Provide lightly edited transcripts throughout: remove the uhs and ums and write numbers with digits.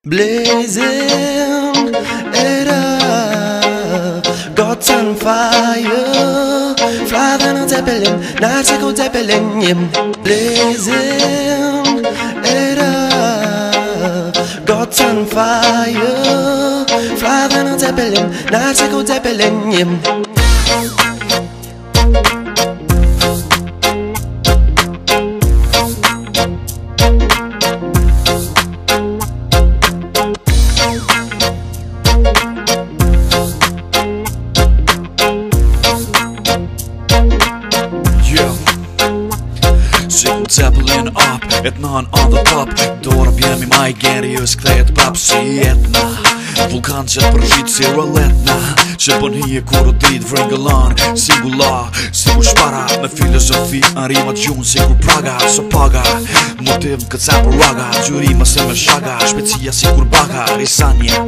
Blazing it up, God's on fire. Fly than a zeppelin, nautical zeppelin. Blazing it up, God's on fire. Fly than a zeppelin, nautical zeppelin. Zeppelin up, et none on the top. Dora bjemi ma I gerius kthejet prap si jetna. Vulkan që përgjit si roletna, që bën hije kur o drit vringëllon. Singular, si ku shpara, me filozofi në rimat gjun si kur praga, so paga. Motiv këtë sa për raga, gjurima se me shaga, shpecia si kur baga, risanje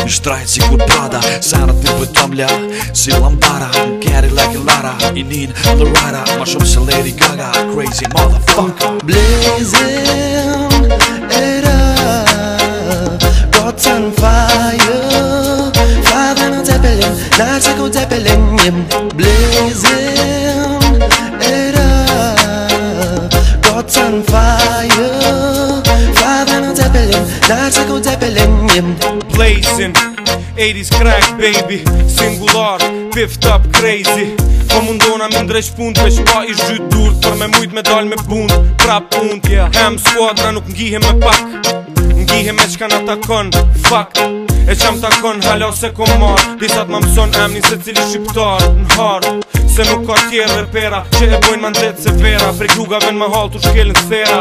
shtrajt si kur prada, sanat një pëtomlja, si lambara, carry like a Lara, I need the rider, ma shumë se Lady Gaga, crazy motherfucker. Blazing it up, God's on fire. Fly than a zeppelin, nautical zeppelin. Blazing it up, God's on fire. Fly than a zeppelin, nautical zeppelin. Blazing, 80s crack baby, singular, piffed up crazy. Po mundona me ndreq pun, veç pa I zhyt durt, për me mujt me dal me bund, prap punt, hem skuadra nuk ngihem me pak, ngihem me qka na takon, fuck. E qam takon hala ose kom mar, disat ma mëson emnin se cili shqiptar, n'har. Se nuk ka tjerë repera, që e bojnë ma ndret se vera, prej klugave n'ma hal t'u shkelin sfera.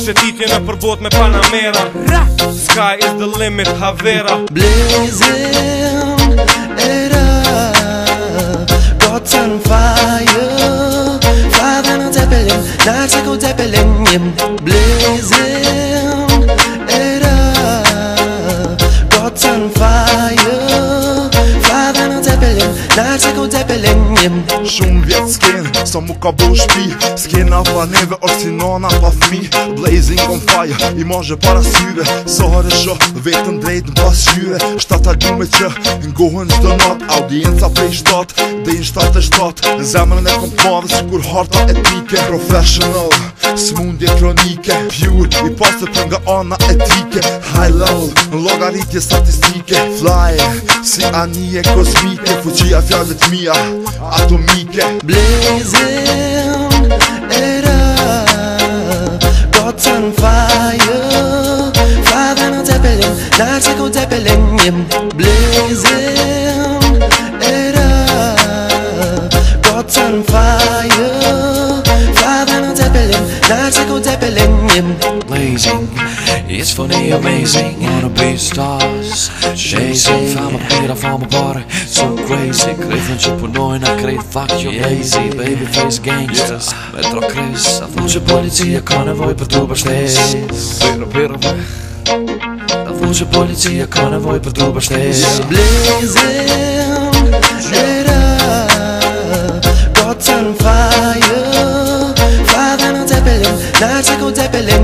Shetitje në përbot me Panamera, sky is the limit, Havera. Blazing it up, God's on fire. Fly than a zeppelin, nautical zeppelin. Blazing it up, God's on fire. Fly than a zeppelin, nautical zeppelin. Shumë vjetë s'ken, sa mu ka bo shpi, s'kena pa neve or si nana pa fmi. Blazing on fire, imazhe para syve, sa hare shë, vetën drejt në pas syve. 7 albume që ngohen çdo nat, audienca prej 7, dhe në 77. Zemrën e kom t'madhe si kur harta etike. Professional, smundje kronike, pure, I pasët nga ana etike. High level, në logaritje statistike. Fly, si anije kosmike, fuqia fjallet mia atomike. Blazing it up, God's on fire. Fly than a zeppelin, nautical zeppelin. Blazing it up, God's on fire. Fly than a zeppelin, nautical zeppelin. Blazing, it's funny, amazing, wanna be stars, chasing. Fama pira, fama pare, so crazy. Krejtën që punojnë a krejt fuck you lazy. Babyface gangsters, me tro kris. A thu që policia ka nevoj për t'u bashtes. Pira me a thu që policia ka nevoj për t'u bashtes. Blazing it up, God's on fire. Fly than a zeppelin, nautical zeppelin.